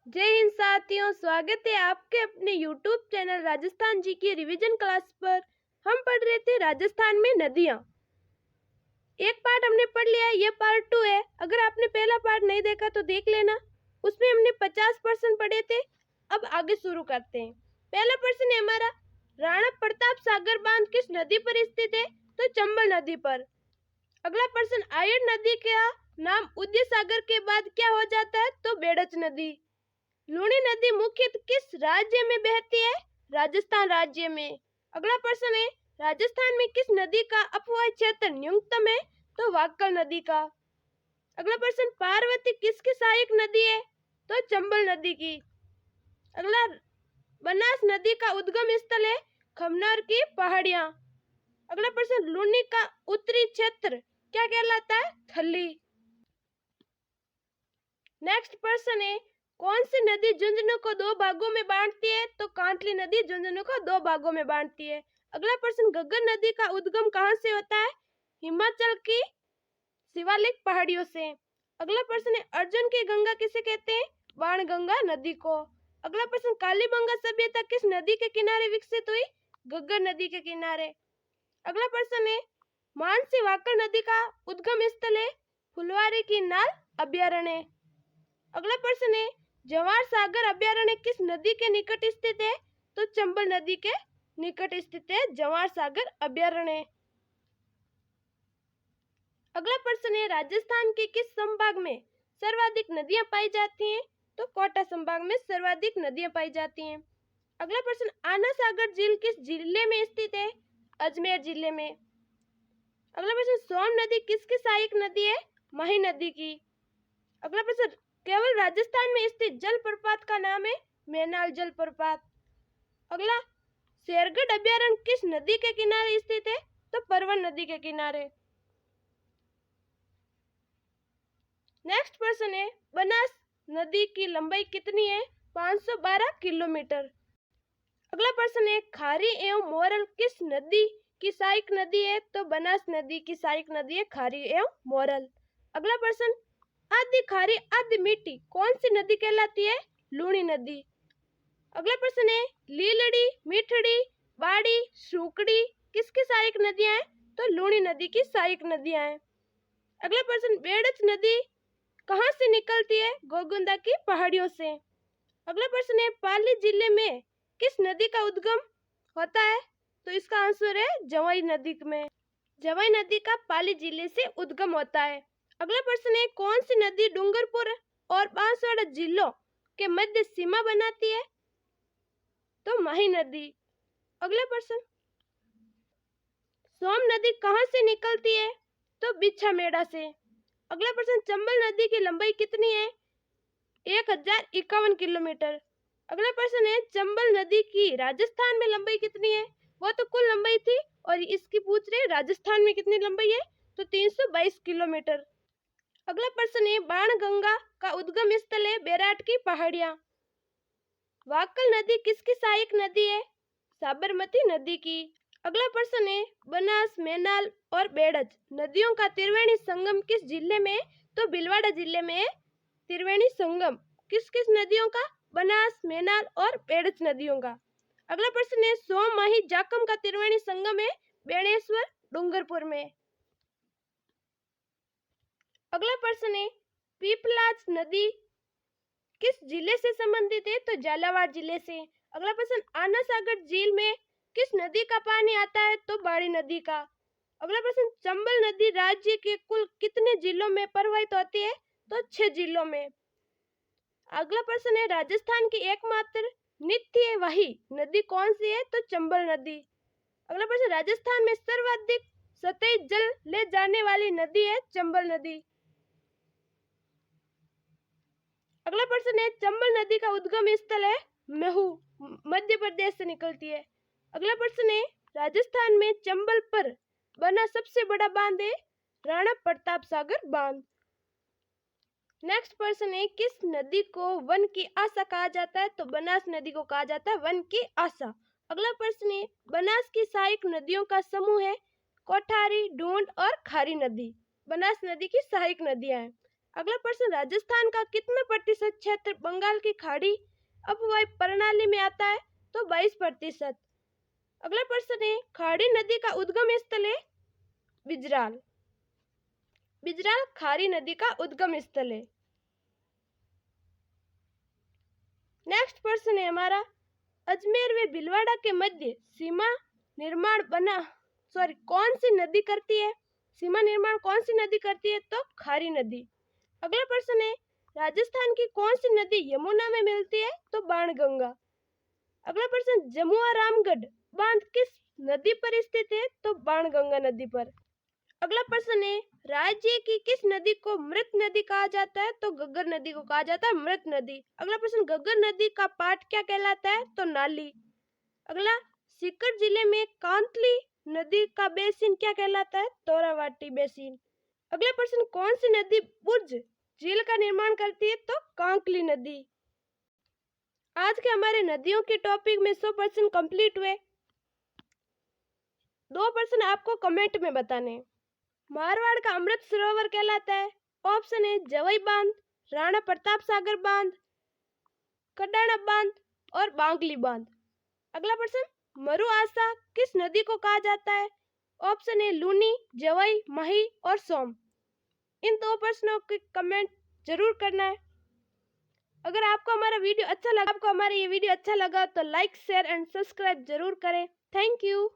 जय हिंद साथियों, स्वागत है आपके अपने YouTube चैनल राजस्थान जी की रिवीजन क्लास पर। हम पढ़ रहे थे राजस्थान में नदियाँ। एक पार्ट हमने पढ़ लिया है, ये पार्ट 2 है। अगर आपने पहला पार्ट नहीं देखा तो देख लेना, उसमें हमने 50% पढ़े थे। अब आगे शुरू करते हैं। पहला प्रश्न है हमारा, राणा प्रताप सागर बांध किस नदी पर स्थित है? तो चंबल नदी पर। अगला प्रश्न, आयन नदी का नाम उदय सागर के बाद क्या हो जाता है? तो बेड़च नदी। लूणी नदी मुख्यतः किस राज्य में बहती है? राजस्थान राज्य में। अगला प्रश्न है, राजस्थान में किस नदी का अपवाह क्षेत्र न्यूनतम है? तो वाक्कल नदी का। अगला प्रश्न, पार्वती किसकी सहायक नदी है? तो चंबल नदी की। अगला, बनास नदी का उद्गम स्थल है खमनार की पहाड़ियां। अगला प्रश्न, लूनी का उत्तरी क्षेत्र क्या कहलाता है? थली। नेक्स्ट प्रश्न है, कौन सी नदी झुंझुनू को दो भागों में बांटती है? तो कांटली नदी झुंझुनू को दो भागों में बांटती है। अगला प्रश्न, घग्गर नदी का उद्गम कहाँ से होता है? हिमाचल की शिवालिक पहाड़ियों से। अगला प्रश्न है, अर्जुन की गंगा किसे कहते हैं? बाणगंगा नदी को। अगला प्रश्न, कालीबंगा सभ्यता किस नदी के किनारे विकसित हुई? घग्गर नदी के किनारे। अगला प्रश्न है, मानसी वाकल नदी का उद्गम स्थल है फुलवारी की नाल अभ्यारण्य। अगला प्रश्न है, जवाहर सागर अभ्यारण्य किस नदी के निकट स्थित है? तो चंबल नदी के निकट स्थित है जवाहर सागर अभ्यारण्य। अगला प्रश्न है, राजस्थान के किस संभाग में सर्वाधिक नदियां पाई जाती हैं? तो कोटा संभाग में सर्वाधिक नदियां पाई जाती हैं। अगला प्रश्न, आना सागर झील किस जिले में स्थित है? अजमेर जिले में। अगला प्रश्न, सोम नदी किसकी सहायक नदी है? माही नदी की। अगला प्रश्न, केवल राजस्थान में स्थित जलप्रपात का नाम है मैनाल जलप्रपात। अगला, शेरगढ़ अभ्यारण्य किस नदी के किनारे स्थित है? तो परवन नदी के किनारे। नेक्स्ट प्रश्न है, बनास नदी की लंबाई कितनी है? 512 किलोमीटर। अगला प्रश्न है, खारी एवं मोरल किस नदी की सहायक नदी है? तो बनास नदी की सहायक नदी है खारी एवं मोरल। अगला प्रश्न, आधी खारी आधी मीठी कौन सी नदी कहलाती है? लूणी नदी। अगला प्रश्न है, लीलड़ी, मीठड़ी, बाड़ी, सूकड़ी किसकी सहायक नदियां हैं? तो लूणी नदी की सहायक नदियां हैं। अगला प्रश्न, बेड़च नदी कहाँ से निकलती है? गोगुंदा की पहाड़ियों से। अगला प्रश्न है, पाली जिले में किस नदी का उद्गम होता है? तो इसका आंसर है जवाई नदी में। जवाई नदी का पाली जिले से उद्गम होता है। अगला प्रश्न है, कौन सी नदी डूंगरपुर और बांसवाड़ा जिलों के मध्य सीमा बनाती है? तो माही नदी। अगला प्रश्न, सोम नदी कहाँ से निकलती है? तो बिछा मेड़ा से। अगला प्रश्न, चंबल नदी की लंबाई कितनी है? 1051 किलोमीटर। अगला प्रश्न है, चंबल नदी की राजस्थान में लंबाई कितनी है? वो तो कुल लंबाई थी, और इसकी पूछ रहे राजस्थान में कितनी लंबाई है? तो 322 किलोमीटर। अगला प्रश्न है, बाणगंगा का उद्गम स्थल है बैराट की पहाड़ियां। वाकल नदी किसकी सहायक नदी है? साबरमती नदी की। अगला प्रश्न है, बनास, मैनाल और बेड़च नदियों का त्रिवेणी संगम किस जिले में? तो भीलवाड़ा जिले में है त्रिवेणी संगम। किस किस नदियों का? बनास, मैनाल और बेड़च नदियों का। अगला प्रश्न है, सोम, माही, जाखम का त्रिवेणी संगम है बेणेश्वर डूंगरपुर में। अगला प्रश्न है, पीपलाज नदी किस जिले से संबंधित है? तो झालावाड़ जिले से। अगला प्रश्न, आना सागर झील में किस नदी का पानी आता है? तो बाड़ी नदी का। अगला प्रश्न, चंबल नदी राज्य के कुल कितने जिलों में प्रवाहित होती है? तो 6 जिलों में। अगला प्रश्न है, राजस्थान की एकमात्र नित्य वही नदी कौन सी है? तो चंबल नदी। अगला प्रश्न, राजस्थान में सर्वाधिक सतही जल ले जाने वाली नदी है चंबल नदी। अगला प्रश्न है, चंबल नदी का उद्गम स्थल है महू, मध्य प्रदेश से निकलती है। अगला प्रश्न है, राजस्थान में चंबल पर बना सबसे बड़ा बांध है राणा प्रताप सागर बांध। नेक्स्ट प्रश्न है, किस नदी को वन की आशा कहा जाता है? तो बनास नदी को कहा जाता है वन की आशा। अगला प्रश्न है, बनास की सहायक नदियों का समूह है कोठारी, ढूंढ और खारी नदी। बनास नदी की सहायक नदियां हैं। अगला प्रश्न, राजस्थान का कितना प्रतिशत क्षेत्र बंगाल की खाड़ी अपवाही प्रणाली में आता है? तो 22%। अगला प्रश्न है, खाड़ी नदी का उद्गम स्थल है बिजराल। बिजराल खारी नदी का उद्गम स्थल है। नेक्स्ट प्रश्न है हमारा, अजमेर व भीलवाड़ा के मध्य सीमा निर्माण कौन सी नदी करती है? सीमा निर्माण कौन सी नदी करती है? तो खारी नदी। अगला प्रश्न है, राजस्थान की कौन सी नदी यमुना में मिलती है? तो बाणगंगा। अगला प्रश्न, जमुआ रामगढ़ बांध किस नदी पर स्थित है? तो बाणगंगा नदी पर। अगला प्रश्न है, राज्य की किस नदी को मृत नदी कहा जाता है? तो घग्गर नदी को कहा जाता है मृत नदी। अगला प्रश्न, घग्गर नदी का पाठ क्या कहलाता है? तो नाली। अगला, सीकर जिले में कांतली नदी का बेसिन क्या कहलाता है? तोरावाटी बेसिन। अगला प्रश्न, कौन सी नदी बुर्ज झील का निर्माण करती है? तो कांकली नदी। आज के हमारे नदियों के टॉपिक में 100% कंप्लीट हुए। 2 प्रश्न आपको कमेंट में बताने हैं। मारवाड़ का अमृत सरोवर कहलाता है? ऑप्शन है जवई बांध, राणा प्रताप सागर बांध, कडाना बांध और बांगली बांध। अगला प्रश्न, मरु आसा किस नदी को कहा जाता है? ऑप्शन है लूनी, जवई, मही और सोम। इन 2 प्रश्नों के कमेंट जरूर करना है। अगर आपको हमारा वीडियो अच्छा लगा तो लाइक, शेयर एंड सब्सक्राइब जरूर करें। Thank you.